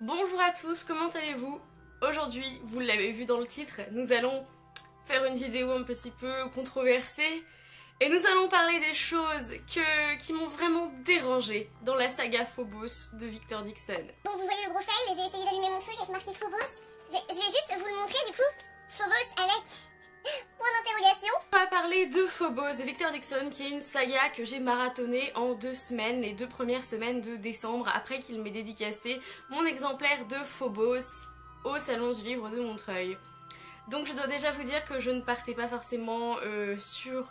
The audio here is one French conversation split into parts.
Bonjour à tous, comment allez-vous? Aujourd'hui, vous l'avez vu dans le titre, nous allons faire une vidéo un petit peu controversée et nous allons parler des choses qui m'ont vraiment dérangée dans la saga Phobos de Victor Dixon. Bon, vous voyez le gros fail, j'ai essayé d'allumer mon truc avec marqué Phobos. Je vais juste vous le montrer du coup. Phobos avec point d'interrogation. On va parler de Phobos de Victor Dixon, qui est une saga que j'ai marathonnée en 2 semaines, les 2 premières semaines de décembre, après qu'il m'ait dédicacé mon exemplaire de Phobos au Salon du Livre de Montreuil. Donc je dois déjà vous dire que je ne partais pas forcément sur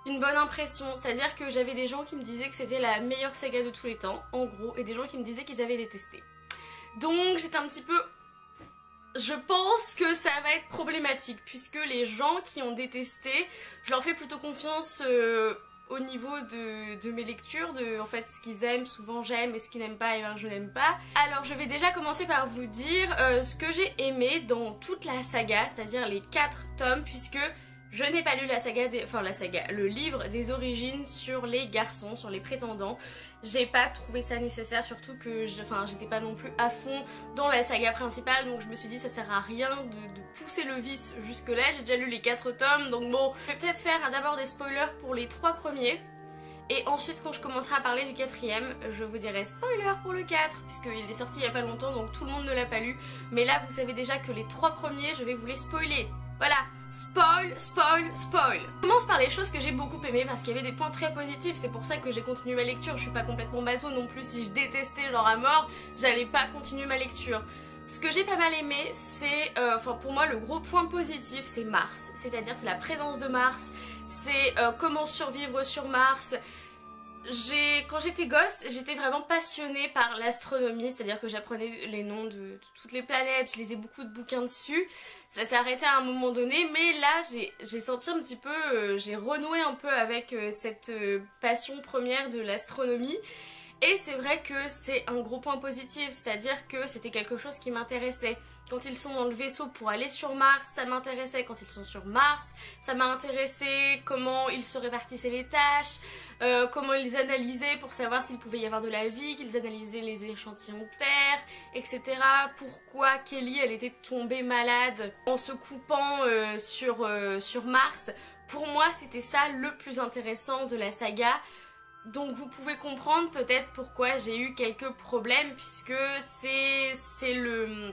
une bonne impression, c'est-à-dire que j'avais des gens qui me disaient que c'était la meilleure saga de tous les temps, en gros, et des gens qui me disaient qu'ils avaient détesté. Donc j'étais un petit peu... Je pense que ça va être problématique, puisque les gens qui ont détesté, je leur fais plutôt confiance au niveau de mes lectures, de en fait ce qu'ils aiment, souvent j'aime, et ce qu'ils n'aiment pas, et ben je n'aime pas. Alors je vais déjà commencer par vous dire ce que j'ai aimé dans toute la saga, c'est-à-dire les 4 tomes, puisque je n'ai pas lu la saga, le livre des origines sur les garçons, sur les prétendants. J'ai pas trouvé ça nécessaire, surtout que j'étais pas non plus à fond dans la saga principale, donc je me suis dit ça sert à rien de pousser le vice jusque là. J'ai déjà lu les 4 tomes, donc bon, je vais peut-être faire d'abord des spoilers pour les 3 premiers. Et ensuite quand je commencerai à parler du 4ème, je vous dirai spoiler pour le 4, puisqu'il est sorti il y a pas longtemps, donc tout le monde ne l'a pas lu. Mais là vous savez déjà que les 3 premiers, je vais vous les spoiler. Voilà, spoil, spoil, spoil. Je commence par les choses que j'ai beaucoup aimées parce qu'il y avait des points très positifs, c'est pour ça que j'ai continué ma lecture. Je suis pas complètement baso non plus, si je détestais genre à mort, j'allais pas continuer ma lecture. Ce que j'ai pas mal aimé, c'est, pour moi le gros point positif, c'est Mars. C'est-à-dire c'est la présence de Mars, c'est comment survivre sur Mars. Quand j'étais gosse, j'étais vraiment passionnée par l'astronomie, c'est-à-dire que j'apprenais les noms de toutes les planètes, je lisais beaucoup de bouquins dessus. Ça s'est arrêté à un moment donné, mais là j'ai senti un petit peu, j'ai renoué un peu avec cette passion première de l'astronomie. Et c'est vrai que c'est un gros point positif, c'est-à-dire que c'était quelque chose qui m'intéressait. Quand ils sont dans le vaisseau pour aller sur Mars, ça m'intéressait. Quand ils sont sur Mars, ça m'a intéressé comment ils se répartissaient les tâches, comment ils analysaient pour savoir s'il pouvait y avoir de la vie, qu'ils analysaient les échantillons de terre, etc. Pourquoi Kelly elle était tombée malade en se coupant sur Mars. Pour moi c'était ça le plus intéressant de la saga. Donc vous pouvez comprendre peut-être pourquoi j'ai eu quelques problèmes, puisque c'est le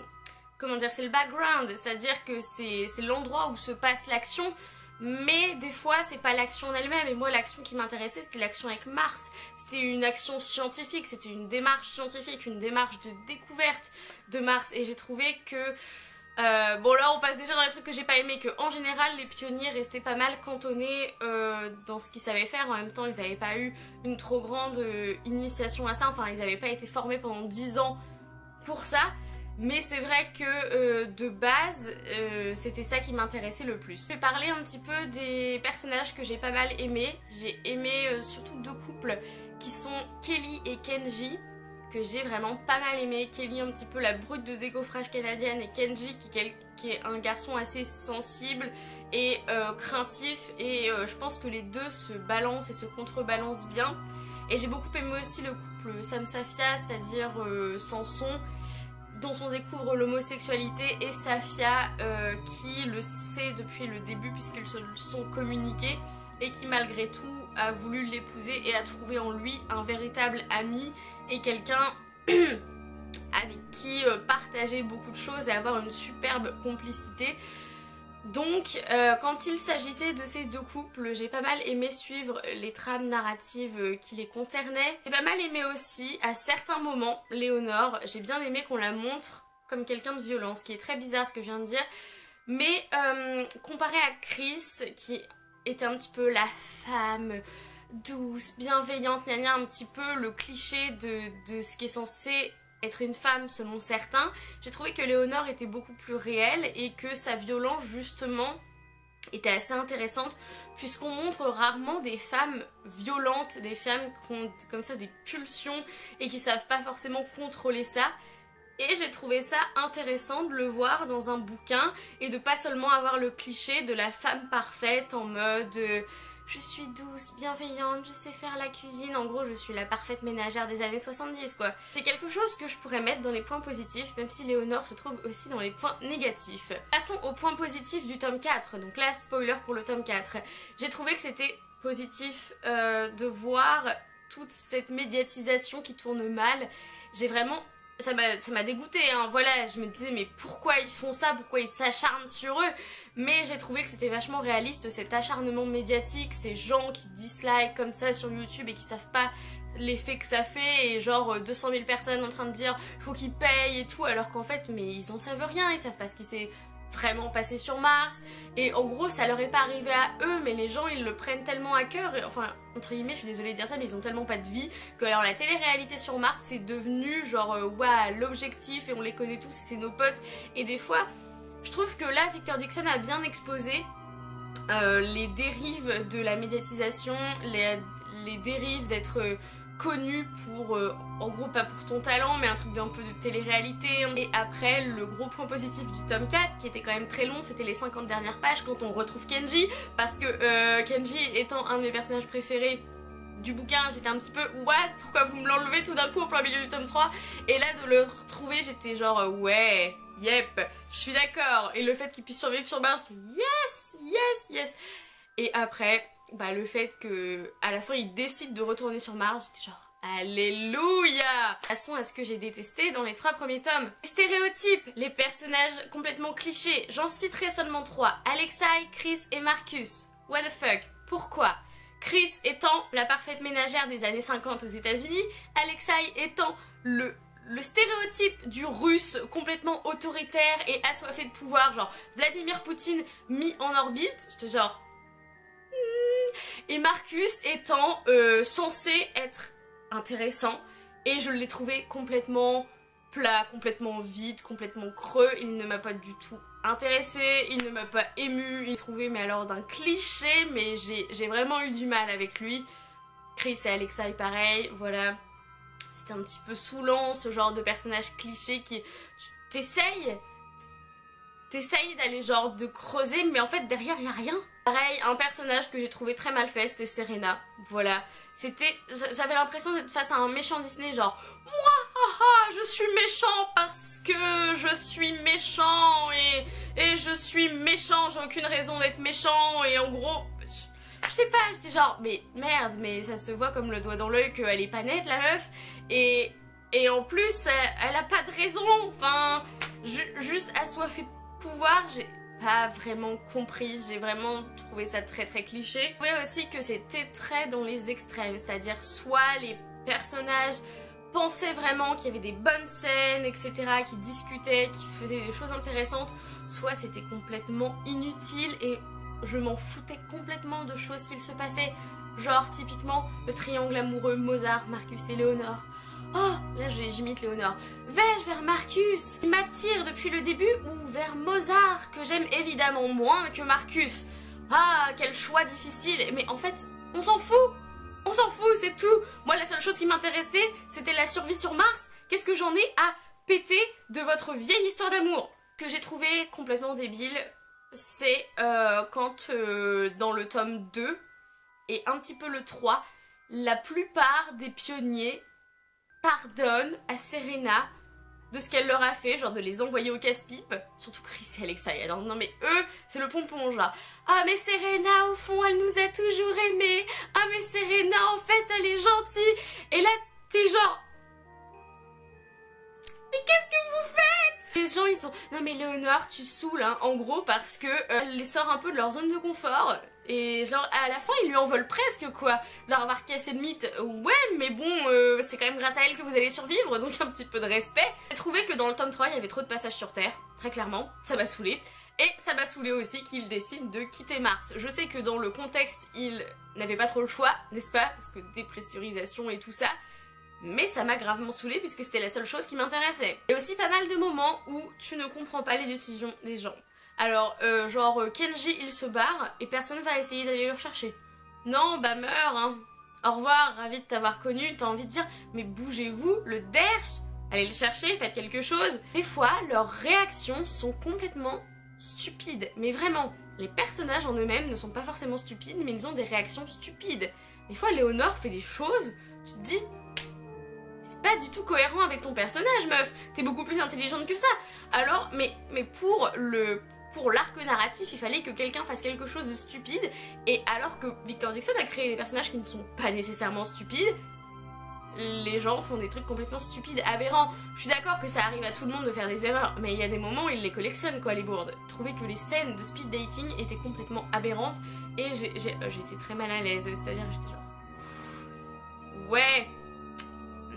background, c'est-à-dire que c'est l'endroit où se passe l'action, mais des fois c'est pas l'action en elle-même. Et moi l'action qui m'intéressait c'était l'action avec Mars, c'était une action scientifique, c'était une démarche scientifique, une démarche de découverte de Mars, et j'ai trouvé que bon là on passe déjà dans les trucs que j'ai pas aimé, que en général les pionniers restaient pas mal cantonnés dans ce qu'ils savaient faire. En même temps ils avaient pas eu une trop grande initiation à ça, enfin ils avaient pas été formés pendant 10 ans pour ça. Mais c'est vrai que de base c'était ça qui m'intéressait le plus. Je vais parler un petit peu des personnages que j'ai pas mal aimés. J'ai aimé surtout 2 couples qui sont Kelly et Kenji, que j'ai vraiment pas mal aimé. Kelly un petit peu la brute de décoffrage canadienne, et Kenji qui est un garçon assez sensible et craintif, et je pense que les deux se balancent et se contrebalancent bien. Et j'ai beaucoup aimé aussi le couple Sam Safia, c'est-à-dire Samson dont on découvre l'homosexualité, et Safia qui le sait depuis le début puisqu'ils se sont communiqués, et qui malgré tout a voulu l'épouser et a trouvé en lui un véritable ami et quelqu'un avec qui partager beaucoup de choses et avoir une superbe complicité. Donc quand il s'agissait de ces 2 couples, j'ai pas mal aimé suivre les trames narratives qui les concernaient. J'ai pas mal aimé aussi à certains moments Léonore. J'ai bien aimé qu'on la montre comme quelqu'un de violent, ce qui est très bizarre ce que je viens de dire, mais comparé à Chris qui était un petit peu la femme douce, bienveillante, gna, un petit peu le cliché de ce qui est censé être une femme selon certains, j'ai trouvé que Léonore était beaucoup plus réelle, et que sa violence justement était assez intéressante, puisqu'on montre rarement des femmes violentes, des femmes qui ont comme ça des pulsions et qui savent pas forcément contrôler ça. Et j'ai trouvé ça intéressant de le voir dans un bouquin, et de pas seulement avoir le cliché de la femme parfaite en mode je suis douce, bienveillante, je sais faire la cuisine. En gros, je suis la parfaite ménagère des années 70 quoi. C'est quelque chose que je pourrais mettre dans les points positifs, même si Léonore se trouve aussi dans les points négatifs. Passons aux points positifs du tome 4. Donc là, spoiler pour le tome 4. J'ai trouvé que c'était positif de voir toute cette médiatisation qui tourne mal. J'ai vraiment... ça m'a dégoûté, hein. Voilà, je me disais mais pourquoi ils font ça, pourquoi ils s'acharnent sur eux, mais j'ai trouvé que c'était vachement réaliste cet acharnement médiatique, ces gens qui dislike comme ça sur YouTube et qui savent pas l'effet que ça fait, et genre 200 000 personnes en train de dire faut qu'ils payent et tout, alors qu'en fait mais ils en savent rien, ils savent pas ce qui s'est vraiment passé sur Mars, et en gros ça leur est pas arrivé à eux, mais les gens ils le prennent tellement à cœur, et, enfin entre guillemets je suis désolée de dire ça, mais ils ont tellement pas de vie que alors la télé-réalité sur Mars c'est devenu genre ouais, l'objectif, et on les connaît tous et c'est nos potes, et des fois je trouve que là Victor Dixon a bien exposé les dérives de la médiatisation, les dérives d'être connu pour, en gros pas pour ton talent, mais un truc d'un peu de télé-réalité. Et après, le gros point positif du tome 4, qui était quand même très long, c'était les 50 dernières pages quand on retrouve Kenji, parce que Kenji étant un de mes personnages préférés du bouquin, j'étais un petit peu what, pourquoi vous me l'enlevez tout d'un coup au plein milieu du tome 3, et là de le retrouver j'étais genre ouais, yep, je suis d'accord, et le fait qu'il puisse survivre sur Mars, j'étais yes. Et après bah le fait que à la fin il décide de retourner sur Mars, j'étais genre alléluia. Passons à ce que j'ai détesté dans les 3 premiers tomes. Les stéréotypes, les personnages complètement clichés, j'en citerai seulement 3, Alexei, Chris et Marcus. What the fuck, pourquoi? Chris étant la parfaite ménagère des années 50 aux États-Unis, Alexei étant le stéréotype du russe complètement autoritaire et assoiffé de pouvoir, genre Vladimir Poutine mis en orbite, j'étais genre et Marcus étant censé être intéressant, et je l'ai trouvé complètement plat, complètement vide, complètement creux, il ne m'a pas du tout intéressé, il ne m'a pas ému, il trouvé mais alors d'un cliché, mais j'ai vraiment eu du mal avec lui. Chris et Alexei pareil, voilà, c'était un petit peu saoulant ce genre de personnage cliché qui t'essayes d'aller genre de creuser, mais en fait derrière il n'y a rien. Pareil, un personnage que j'ai trouvé très mal fait, c'était Serena, voilà. J'avais l'impression d'être face à un méchant Disney, genre moi, haha, je suis méchant parce que je suis méchant et je suis méchant, j'ai aucune raison d'être méchant, et en gros, je sais pas, j'étais genre mais merde, mais ça se voit comme le doigt dans l'œil qu'elle est pas nette la meuf, et en plus elle a pas de raison, enfin juste assoiffée de pouvoir, j'ai pas vraiment compris, j'ai vraiment trouvé ça très cliché. Je trouvais aussi que c'était très dans les extrêmes, c'est-à-dire soit les personnages pensaient vraiment qu'il y avait des bonnes scènes, etc., qui discutaient, qui faisaient des choses intéressantes, soit c'était complètement inutile et je m'en foutais complètement de choses qu'il se passait, genre typiquement le triangle amoureux Mozart, Marcus et Léonore. Oh, là j'imite Léonore. Vais-je vers Marcus, qui m'attire depuis le début, ou vers Mozart, que j'aime évidemment moins que Marcus? Ah, quel choix difficile. Mais en fait, on s'en fout. On s'en fout, c'est tout. Moi, la seule chose qui m'intéressait, c'était la survie sur Mars. Qu'est-ce que j'en ai à péter de votre vieille histoire d'amour? Ce que j'ai trouvé complètement débile, c'est quand dans le tome 2 et un petit peu le 3, la plupart des pionniers pardonnent à Serena de ce qu'elle leur a fait, genre de les envoyer au casse-pipe, surtout Chris et Alexei. Non mais eux, c'est le pompon, genre ah mais Serena au fond elle nous a toujours aimés, ah mais Serena en fait elle est gentille, et là t'es genre mais qu'est-ce que vous faites? Les gens ils sont non mais Léonore tu saoules hein, en gros parce que elle les sort un peu de leur zone de confort. Et genre à la fin ils lui en veulent presque quoi, leur avoir cassé le mythe, ouais mais bon c'est quand même grâce à elle que vous allez survivre, donc un petit peu de respect. J'ai trouvé que dans le tome 3 il y avait trop de passages sur Terre, très clairement, ça m'a saoulé. Et ça m'a saoulé aussi qu'il décide de quitter Mars. Je sais que dans le contexte il n'avait pas trop le choix, n'est-ce pas, parce que dépressurisation et tout ça, mais ça m'a gravement saoulé puisque c'était la seule chose qui m'intéressait. Et aussi pas mal de moments où tu ne comprends pas les décisions des gens. Alors, genre, Kenji, il se barre et personne va essayer d'aller le rechercher. Non, bah meurs, hein. Au revoir, ravi de t'avoir connu. T'as envie de dire, mais bougez-vous, le derche, allez le chercher, faites quelque chose. Des fois, leurs réactions sont complètement stupides. Mais vraiment, les personnages en eux-mêmes ne sont pas forcément stupides, mais ils ont des réactions stupides. Des fois, Léonore fait des choses, tu te dis, c'est pas du tout cohérent avec ton personnage, meuf. T'es beaucoup plus intelligente que ça. Alors, mais pour l'arc narratif, il fallait que quelqu'un fasse quelque chose de stupide, et alors que Victor Dixon a créé des personnages qui ne sont pas nécessairement stupides, les gens font des trucs complètement stupides, aberrants. Je suis d'accord que ça arrive à tout le monde de faire des erreurs, mais il y a des moments où ils les collectionnent quoi, les bourdes. Je trouvais que les scènes de speed dating étaient complètement aberrantes, et j'étais très mal à l'aise, c'est-à-dire j'étais genre... Ouais...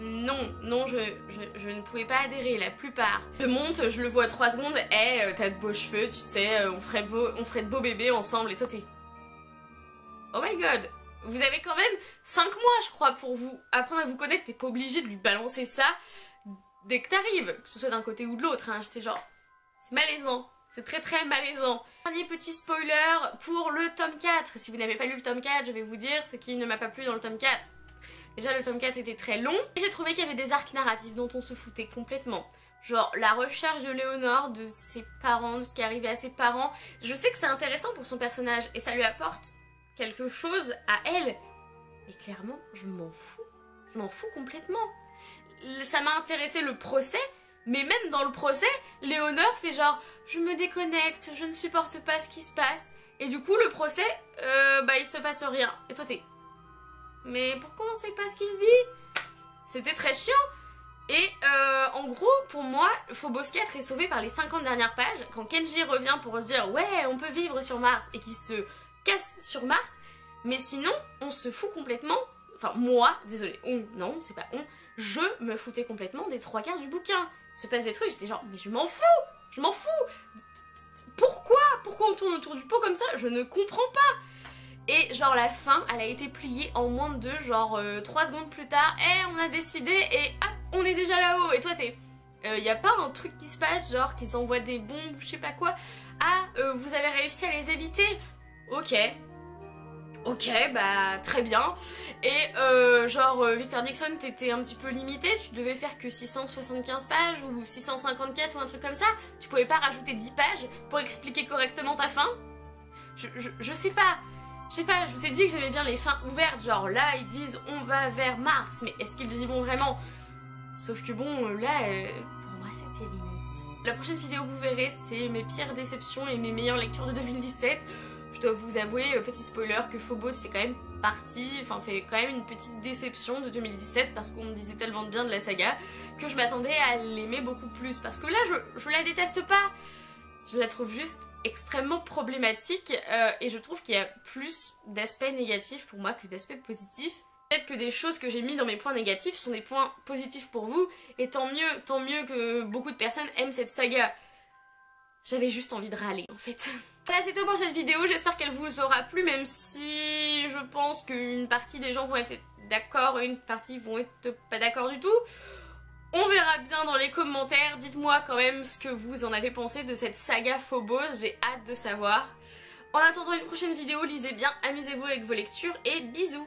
Non, je ne pouvais pas adhérer, la plupart. Je monte, je le vois 3 secondes, t'as de beaux cheveux, tu sais, on ferait de beaux bébés ensemble, et toi t'es... Oh my god, vous avez quand même 5 mois je crois pour vous apprendre à vous connaître, t'es pas obligé de lui balancer ça dès que t'arrives, que ce soit d'un côté ou de l'autre, hein. J'étais genre... C'est malaisant, c'est très malaisant. Dernier petit spoiler pour le tome 4, si vous n'avez pas lu le tome 4, je vais vous dire ce qui ne m'a pas plu dans le tome 4. Déjà le tome 4 était très long et j'ai trouvé qu'il y avait des arcs narratifs dont on se foutait complètement. Genre la recherche de Léonore, de ses parents, de ce qui arrivait à ses parents. Je sais que c'est intéressant pour son personnage et ça lui apporte quelque chose à elle. Mais clairement, je m'en fous. Je m'en fous complètement. Ça m'a intéressé le procès, mais même dans le procès, Léonore fait genre je me déconnecte, je ne supporte pas ce qui se passe. Et du coup le procès, il se passe rien. Et toi t'es... Mais pourquoi on sait pas ce qu'il se dit? C'était très chiant. Et en gros, pour moi, Phobos 4 est sauvé par les 50 dernières pages. Quand Kenji revient pour se dire ouais, on peut vivre sur Mars et qu'il se casse sur Mars. Mais sinon, on se fout complètement. Enfin, moi, désolé, non, c'est pas je me foutais complètement des 3/4 du bouquin. Se passe des trucs, j'étais genre, mais je m'en fous! Je m'en fous! Pourquoi on tourne autour du pot comme ça? Je ne comprends pas! Et genre la fin, elle a été pliée en moins de 2, genre 3 secondes plus tard, on a décidé et hop, on est déjà là-haut. Et toi t'es... y a pas un truc qui se passe, genre qu'ils envoient des bombes, je sais pas quoi. Vous avez réussi à les éviter. Ok, bah très bien. Et Victor Dixon, t'étais un petit peu limité, tu devais faire que 675 pages ou 654 ou un truc comme ça. Tu pouvais pas rajouter 10 pages pour expliquer correctement ta fin. Je sais pas. Je sais pas, je vous ai dit que j'aimais bien les fins ouvertes, genre là ils disent on va vers Mars, mais est-ce qu'ils y vont vraiment? Sauf que bon, là, pour moi c'était limite. La prochaine vidéo que vous verrez, c'était mes pires déceptions et mes meilleures lectures de 2017. Je dois vous avouer, petit spoiler, que Phobos fait quand même fait quand même une petite déception de 2017 parce qu'on me disait tellement de bien de la saga que je m'attendais à l'aimer beaucoup plus. Parce que là, je la déteste pas, je la trouve juste extrêmement problématique et je trouve qu'il y a plus d'aspects négatifs pour moi que d'aspects positifs. Peut-être que des choses que j'ai mis dans mes points négatifs sont des points positifs pour vous et tant mieux que beaucoup de personnes aiment cette saga. J'avais juste envie de râler en fait. Voilà, c'est tout pour cette vidéo, j'espère qu'elle vous aura plu, même si je pense qu'une partie des gens vont être d'accord et une partie vont être pas d'accord du tout. On verra bien dans les commentaires, dites-moi quand même ce que vous en avez pensé de cette saga Phobos, j'ai hâte de savoir. En attendant une prochaine vidéo, lisez bien, amusez-vous avec vos lectures et bisous!